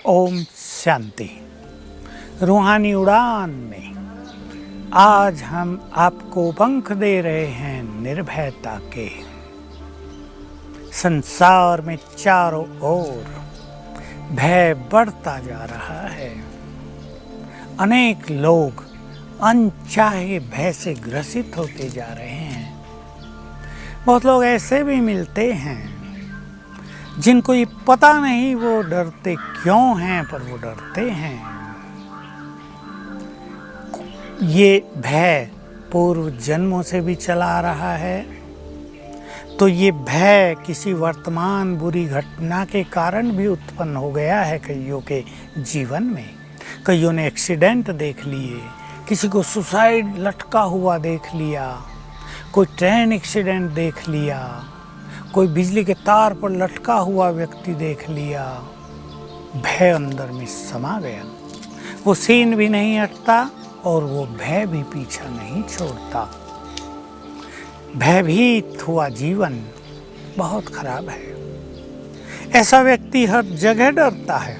ओम शांति। रूहानी उड़ान में आज हम आपको पंख दे रहे हैं निर्भयता के। संसार में चारों ओर भय बढ़ता जा रहा है। अनेक लोग अनचाहे भय से ग्रसित होते जा रहे हैं। बहुत लोग ऐसे भी मिलते हैं जिनको ये पता नहीं वो डरते क्यों हैं, पर वो डरते हैं। ये भय पूर्व जन्मों से भी चला आ रहा है, तो ये भय किसी वर्तमान बुरी घटना के कारण भी उत्पन्न हो गया है कईयों के जीवन में। कईयों ने एक्सीडेंट देख लिए, किसी को सुसाइड लटका हुआ देख लिया, कोई ट्रेन एक्सीडेंट देख लिया, कोई बिजली के तार पर लटका हुआ व्यक्ति देख लिया। भय अंदर में समा गया, वो सीन भी नहीं हटता और वो भय भी पीछा नहीं छोड़ता। भयभीत हुआ जीवन बहुत खराब है। ऐसा व्यक्ति हर जगह डरता है।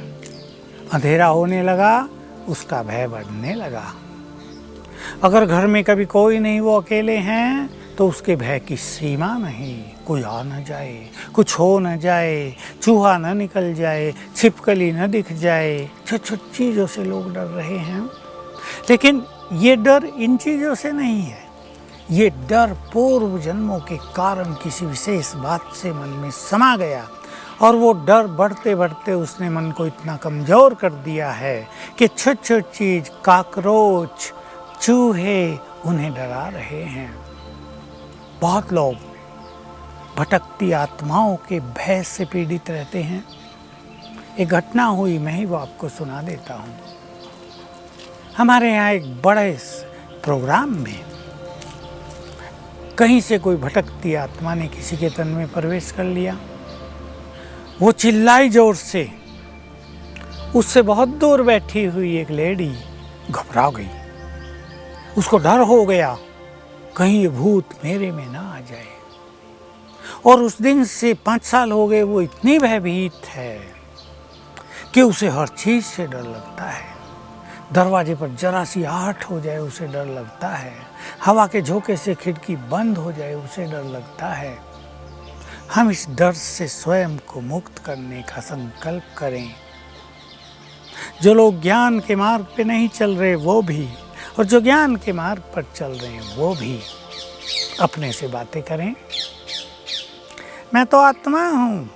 अंधेरा होने लगा, उसका भय बढ़ने लगा। अगर घर में कभी कोई नहीं, वो अकेले हैं, तो उसके भय की सीमा नहीं। कोई आ न जाए, कुछ हो न जाए, चूहा न निकल जाए, छिपकली न दिख जाए, छोटी छोटी चीज़ों से लोग डर रहे हैं। लेकिन ये डर इन चीज़ों से नहीं है। ये डर पूर्व जन्मों के कारण किसी विशेष बात से मन में समा गया, और वो डर बढ़ते बढ़ते उसने मन को इतना कमज़ोर कर दिया है कि छोटी छोटी चीज़, काकरोच, चूहे उन्हें डरा रहे हैं। बहुत लोग भटकती आत्माओं के भय से पीड़ित रहते हैं। एक घटना हुई, मैं ही वो आपको सुना देता हूँ। हमारे यहाँ एक बड़े प्रोग्राम में कहीं से कोई भटकती आत्मा ने किसी के तन में प्रवेश कर लिया। वो चिल्लाई जोर से। उससे बहुत दूर बैठी हुई एक लेडी घबरा गई। उसको डर हो गया, कहीं ये भूत मेरे में ना आ जाए। और उस दिन से 5 साल हो गए वो इतनी भयभीत है कि उसे हर चीज से डर लगता है। दरवाजे पर जरा सी आहट हो जाए उसे डर लगता है। हवा के झोंके से खिड़की बंद हो जाए उसे डर लगता है। हम इस डर से स्वयं को मुक्त करने का संकल्प करें। जो लोग ज्ञान के मार्ग पे नहीं चल रहे वो भी, और जो ज्ञान के मार्ग पर चल रहे हैं वो भी अपने से बातें करें। मैं तो आत्मा हूँ,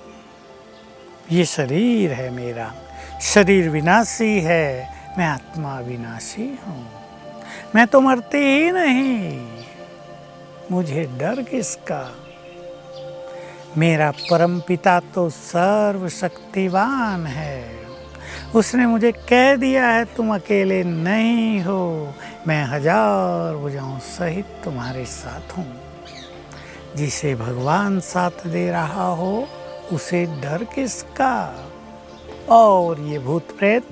ये शरीर है मेरा, शरीर विनाशी है, मैं आत्मा विनाशी हूँ। मैं तो मरती ही नहीं, मुझे डर किसका। मेरा परमपिता तो सर्वशक्तिवान है, उसने मुझे कह दिया है तुम अकेले नहीं हो, मैं 1000 भुजाओं सहित तुम्हारे साथ हूँ। जिसे भगवान साथ दे रहा हो उसे डर किसका। और ये भूत प्रेत,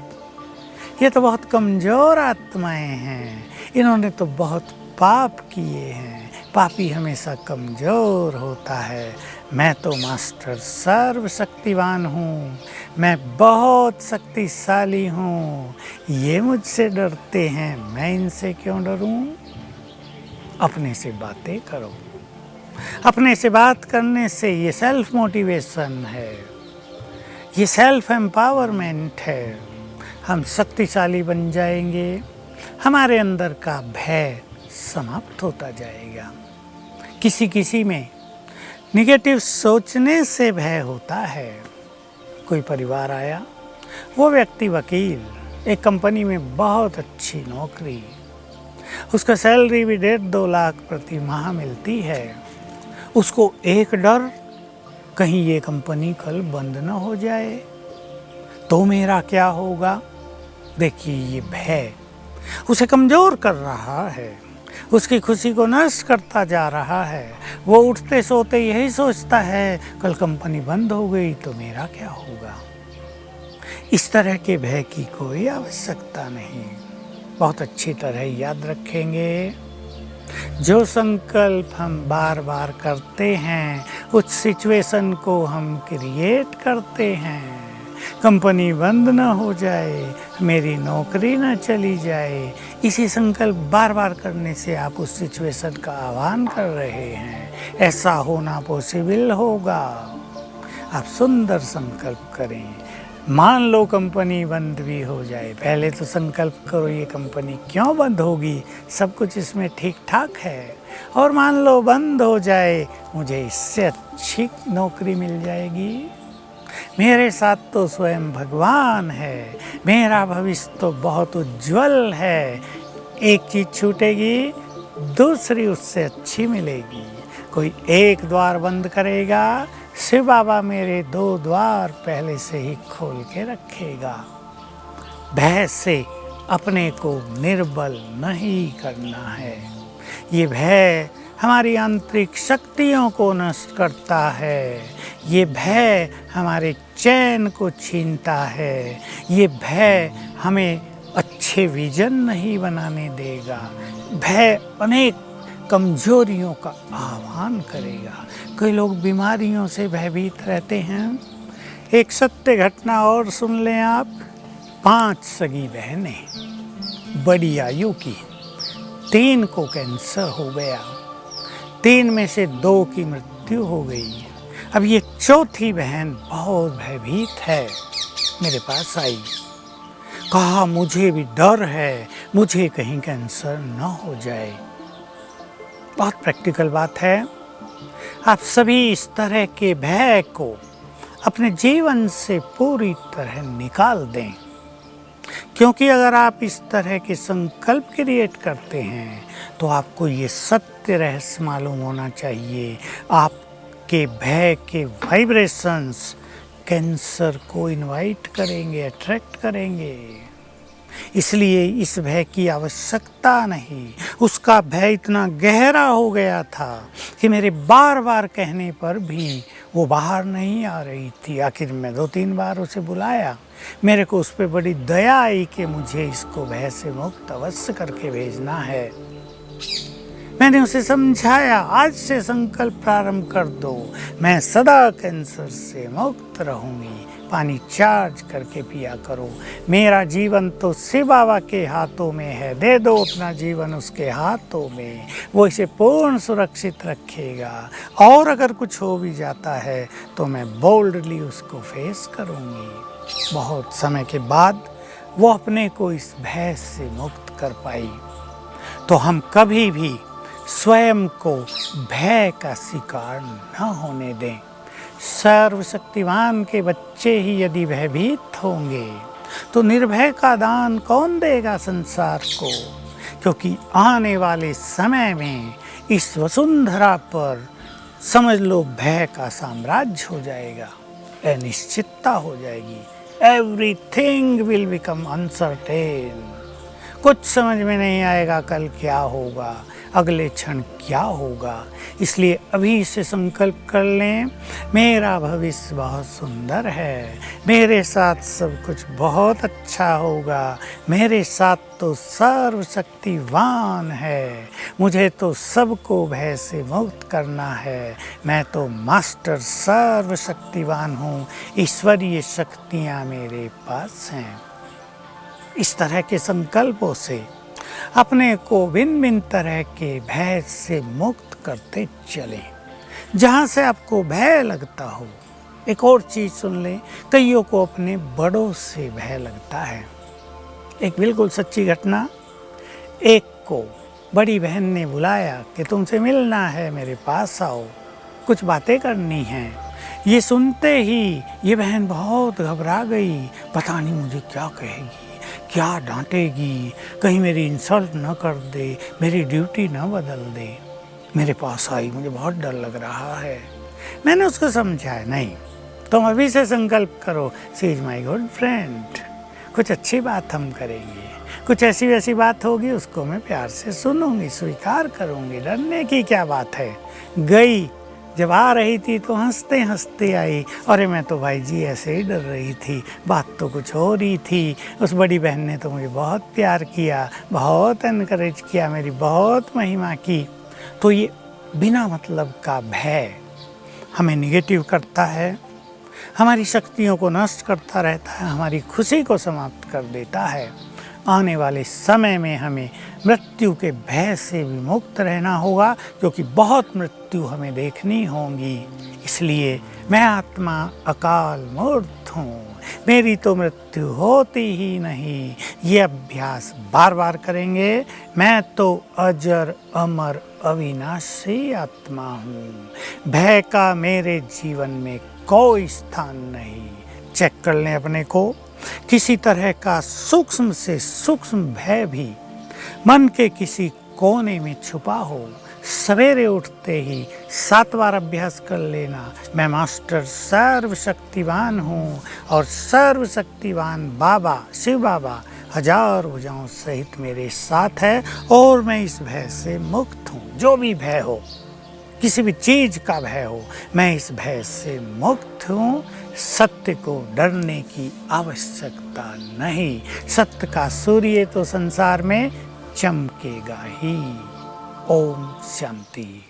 ये तो बहुत कमज़ोर आत्माएं हैं, इन्होंने तो बहुत पाप किए हैं। पापी हमेशा कमज़ोर होता है। मैं तो मास्टर सर्वशक्तिवान हूँ, मैं बहुत शक्तिशाली हूँ, ये मुझसे डरते हैं, मैं इनसे क्यों डरूं। अपने से बातें करो। अपने से बात करने से ये सेल्फ मोटिवेशन है, ये सेल्फ एम्पावरमेंट है। हम शक्तिशाली बन जाएंगे, हमारे अंदर का भय समाप्त होता जाएगा। किसी किसी में निगेटिव सोचने से भय होता है। कोई परिवार आया, वो व्यक्ति वकील, एक कंपनी में बहुत अच्छी नौकरी, उसका सैलरी भी 1.5-2 लाख प्रति माह मिलती है। उसको एक डर, कहीं ये कंपनी कल बंद न हो जाए तो मेरा क्या होगा। देखिए, ये भय उसे कमज़ोर कर रहा है, उसकी खुशी को नष्ट करता जा रहा है। वो उठते सोते यही सोचता है कल कंपनी बंद हो गई तो मेरा क्या होगा। इस तरह के भय की कोई आवश्यकता नहीं। बहुत अच्छी तरह याद रखेंगे, जो संकल्प हम बार बार करते हैं उस सिचुएशन को हम क्रिएट करते हैं। कंपनी बंद न हो जाए, मेरी नौकरी न चली जाए। इसी संकल्प बार बार करने से आप उस सिचुएशन का आह्वान कर रहे हैं। ऐसा होना पॉसिबल होगा। आप सुंदर संकल्प करें। मान लो कंपनी बंद भी हो जाए, पहले तो संकल्प करो ये कंपनी क्यों बंद होगी, सब कुछ इसमें ठीक ठाक है। और मान लो बंद हो जाए, मुझे इससे अच्छी नौकरी मिल जाएगी। मेरे साथ तो स्वयं भगवान है, मेरा भविष्य तो बहुत उज्जवल है। एक चीज़ छूटेगी, दूसरी उससे अच्छी मिलेगी। कोई एक द्वार बंद करेगा, शिव बाबा मेरे 2 द्वार पहले से ही खोल के रखेगा। भय से अपने को निर्बल नहीं करना है। ये भय हमारी आंतरिक शक्तियों को नष्ट करता है। ये भय हमारे चैन को छीनता है। ये भय हमें अच्छे विजन नहीं बनाने देगा। भय अनेक कमजोरियों का आह्वान करेगा। कई लोग बीमारियों से भयभीत रहते हैं। एक सत्य घटना और सुन लें आप। 5 सगी बहनें, बड़ी आयु की, 3 को कैंसर हो गया, 3 में से 2 की मृत्यु हो गई। अब ये 4थी बहन बहुत भयभीत है, मेरे पास आई। कहा मुझे भी डर है, मुझे कहीं कैंसर न हो जाए। बहुत प्रैक्टिकल बात है। आप सभी इस तरह के भय को अपने जीवन से पूरी तरह निकाल दें। क्योंकि अगर आप इस तरह के संकल्प क्रिएट करते हैं तो आपको ये सत्य रहस्य मालूम होना चाहिए। आपके भय के वाइब्रेशंस कैंसर को इनवाइट करेंगे, अट्रैक्ट करेंगे। इसलिए इस भय की आवश्यकता नहीं। उसका भय इतना गहरा हो गया था कि मेरे बार बार कहने पर भी वो बाहर नहीं आ रही थी। आखिर मैं 2-3 बार उसे बुलाया। मेरे को उस पर बड़ी दया आई कि मुझे इसको भय से मुक्त अवश्य करके भेजना है। मैंने उसे समझाया, आज से संकल्प प्रारंभ कर दो, मैं सदा कैंसर से मुक्त रहूंगी। पानी चार्ज करके पिया करो। मेरा जीवन तो शिव बाबा के हाथों में है। दे दो अपना जीवन उसके हाथों में, वो इसे पूर्ण सुरक्षित रखेगा। और अगर कुछ हो भी जाता है तो मैं बोल्डली उसको फेस करूंगी। बहुत समय के बाद वो अपने को इस भय से मुक्त कर पाई। तो हम कभी भी स्वयं को भय का शिकार न होने दें। सर्वशक्तिमान के बच्चे ही यदि भयभीत होंगे तो निर्भय का दान कौन देगा संसार को। क्योंकि आने वाले समय में इस वसुंधरा पर समझ लो भय का साम्राज्य हो जाएगा, अनिश्चितता हो जाएगी। Everything will become uncertain. कुछ समझ में नहीं आएगा कल क्या होगा, अगले क्षण क्या होगा। इसलिए अभी से संकल्प कर लें, मेरा भविष्य बहुत सुंदर है, मेरे साथ सब कुछ बहुत अच्छा होगा, मेरे साथ तो सर्वशक्तिवान है, मुझे तो सबको भय से मुक्त करना है, मैं तो मास्टर सर्वशक्तिवान हूँ, ईश्वरीय शक्तियाँ मेरे पास हैं। इस तरह के संकल्पों से अपने को भिन्न भिन्न तरह के भय से मुक्त करते चलें। जहाँ से आपको भय लगता हो। एक और चीज़ सुन लें, कईयों को अपने बड़ों से भय लगता है। एक बिल्कुल सच्ची घटना। एक को बड़ी बहन ने बुलाया कि तुमसे मिलना है, मेरे पास आओ, कुछ बातें करनी हैं। ये सुनते ही ये बहन बहुत घबरा गई। पता नहीं मुझे क्या कहेगी, क्या डांटेगी, कहीं मेरी इंसल्ट न कर दे, मेरी ड्यूटी न बदल दे। मेरे पास आई, मुझे बहुत डर लग रहा है। मैंने उसको समझाया, नहीं तुम अभी से संकल्प करो, she is my good friend, कुछ अच्छी बात हम करेंगे, कुछ ऐसी वैसी बात होगी उसको मैं प्यार से सुनूंगी, स्वीकार करूंगी, डरने की क्या बात है। गई, जब आ रही थी तो हंसते हंसते आई। अरे मैं तो भाई जी ऐसे ही डर रही थी, बात तो कुछ हो रही थी। उस बड़ी बहन ने तो मुझे बहुत प्यार किया, बहुत एनकरेज किया, मेरी बहुत महिमा की। तो ये बिना मतलब का भय हमें निगेटिव करता है। हमारी शक्तियों को नष्ट करता रहता है, हमारी खुशी को समाप्त कर देता है। आने वाले समय में हमें मृत्यु के भय से भी मुक्त रहना होगा, क्योंकि बहुत मृत्यु हमें देखनी होंगी। इसलिए मैं आत्मा अकाल मूर्त हूँ, मेरी तो मृत्यु होती ही नहीं। ये अभ्यास बार बार करेंगे। मैं तो अजर अमर अविनाशी आत्मा हूँ, भय का मेरे जीवन में कोई स्थान नहीं। चेक कर लें अपने को। किसी तरह का सूक्ष्म से सूक्ष्म भय भी मन के किसी कोने में छुपा हो, सवेरे उठते ही 7 बार अभ्यास कर लेना, मैं मास्टर सर्वशक्तिवान हूँ और सर्वशक्तिवान बाबा शिव बाबा 1000 भुजाओं सहित मेरे साथ है और मैं इस भय से मुक्त हूँ। जो भी भय हो, किसी भी चीज का भय हो, मैं इस भय से मुक्त हूँ। सत्य को डरने की आवश्यकता नहीं। सत्य का सूर्य तो संसार में चमकेगा ही। ओम शांति।